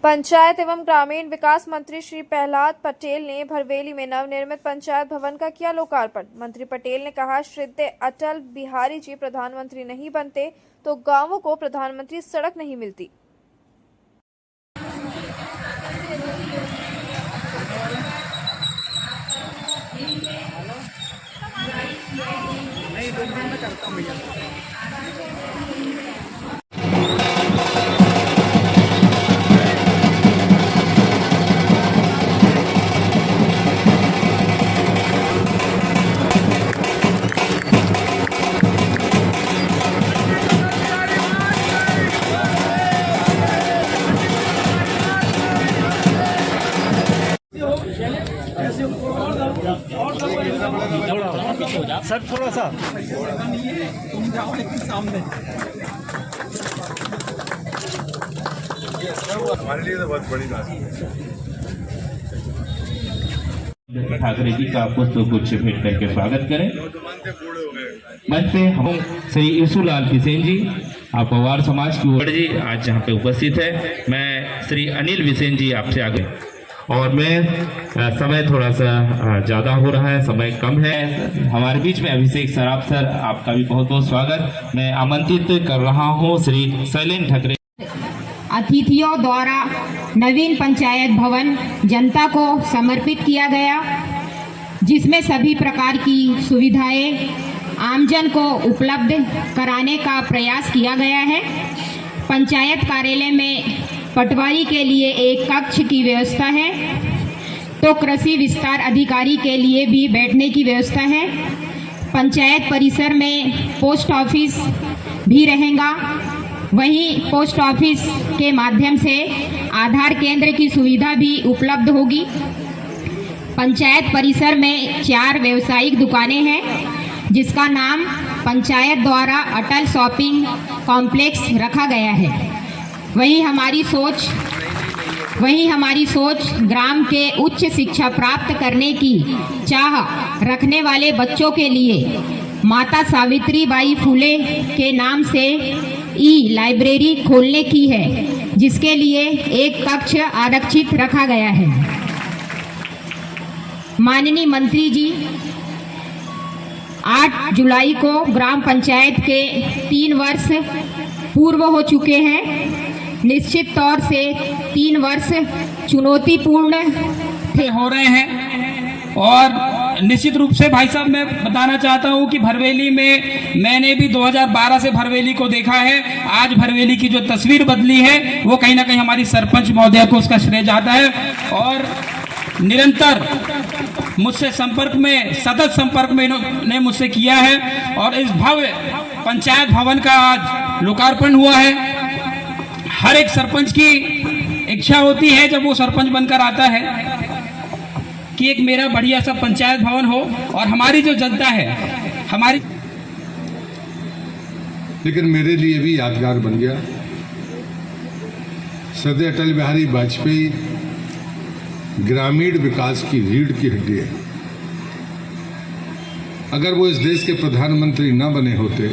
पंचायत एवं ग्रामीण विकास मंत्री श्री प्रहलाद पटेल ने भरवेली में नवनिर्मित पंचायत भवन का किया लोकार्पण। मंत्री पटेल ने कहा, श्रद्धेय अटल बिहारी जी प्रधानमंत्री नहीं बनते तो गांवों को प्रधानमंत्री सड़क नहीं मिलती। सर थोड़ा सा सामने हमारे लिए तो बहुत बड़ी बात है। ठाकरे जी का पुष्प गुच्छ भेंट करके स्वागत करें। मंच पे हम श्री ईशुलाल किसेन जी, आप पवार समाज की ओर जी आज यहाँ पे उपस्थित है। मैं श्री अनिल विसेन जी आपसे आगे, और मैं समय थोड़ा सा ज़्यादा हो रहा है, समय कम है। हमारे बीच में अभिषेक सराफ सर, आपका भी बहुत बहुत स्वागत। मैं आमंत्रित कर रहा हूँ श्री शैलेंद्र ठाकरे। अतिथियों द्वारा नवीन पंचायत भवन जनता को समर्पित किया गया, जिसमें सभी प्रकार की सुविधाएं आमजन को उपलब्ध कराने का प्रयास किया गया है। पंचायत कार्यालय में पटवारी के लिए एक कक्ष की व्यवस्था है, तो कृषि विस्तार अधिकारी के लिए भी बैठने की व्यवस्था है। पंचायत परिसर में पोस्ट ऑफिस भी रहेगा। वहीं पोस्ट ऑफिस के माध्यम से आधार केंद्र की सुविधा भी उपलब्ध होगी। पंचायत परिसर में 4 व्यावसायिक दुकानें हैं, जिसका नाम पंचायत द्वारा अटल शॉपिंग कॉम्प्लेक्स रखा गया है। वही हमारी सोच ग्राम के उच्च शिक्षा प्राप्त करने की चाह रखने वाले बच्चों के लिए माता सावित्रीबाई फुले के नाम से लाइब्रेरी खोलने की है, जिसके लिए एक कक्ष आरक्षित रखा गया है। माननीय मंत्री जी 8 जुलाई को ग्राम पंचायत के 3 वर्ष पूर्व हो चुके हैं। निश्चित तौर से 3 वर्ष चुनौतीपूर्ण हो रहे हैं, और निश्चित रूप से भाई साहब मैं बताना चाहता हूं कि भरवेली में मैंने भी 2012 से भरवेली को देखा है। आज भरवेली की जो तस्वीर बदली है वो कहीं ना कहीं हमारी सरपंच महोदया को उसका श्रेय जाता है, और निरंतर मुझसे सतत संपर्क में इन्होंने मुझसे किया है। और इस भव्य पंचायत भवन का आज लोकार्पण हुआ है। हर एक सरपंच की इच्छा होती है जब वो सरपंच बनकर आता है कि एक मेरा बढ़िया सा पंचायत भवन हो, और हमारी जो जनता है हमारी, लेकिन मेरे लिए भी यादगार बन गया। श्रद्धेय अटल बिहारी वाजपेयी ग्रामीण विकास की रीढ़ की हड्डी है। अगर वो इस देश के प्रधानमंत्री न बने होते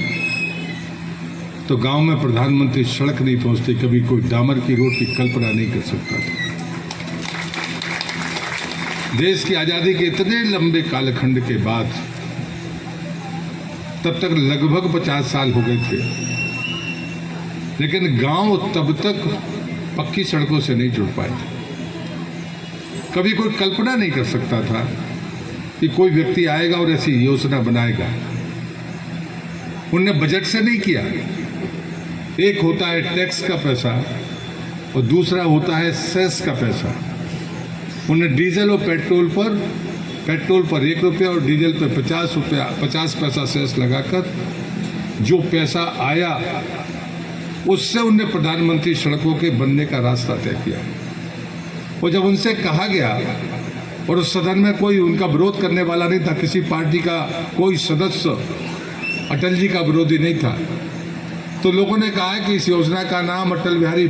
तो गांव में प्रधानमंत्री सड़क नहीं पहुंचती, कभी कोई डामर की रोड की कल्पना नहीं कर सकता था। देश की आजादी के इतने लंबे कालखंड के बाद तब तक लगभग 50 साल हो गए थे, लेकिन गांव तब तक पक्की सड़कों से नहीं जुड़ पाए थे। कभी कोई कल्पना नहीं कर सकता था कि कोई व्यक्ति आएगा और ऐसी योजना बनाएगा। उनने बजट से नहीं किया। एक होता है टैक्स का पैसा और दूसरा होता है सेस का पैसा। उन्हें डीजल और पेट्रोल पर 1 रुपया और डीजल पर 50 पैसा सेस लगाकर जो पैसा आया उससे उनने प्रधानमंत्री सड़कों के बनने का रास्ता तय किया। और जब उनसे कहा गया, और उस सदन में कोई उनका विरोध करने वाला नहीं था, किसी पार्टी का कोई सदस्य अटल जी का विरोधी नहीं था, तो लोगों ने कहा कि इस योजना का नाम अटल बिहारी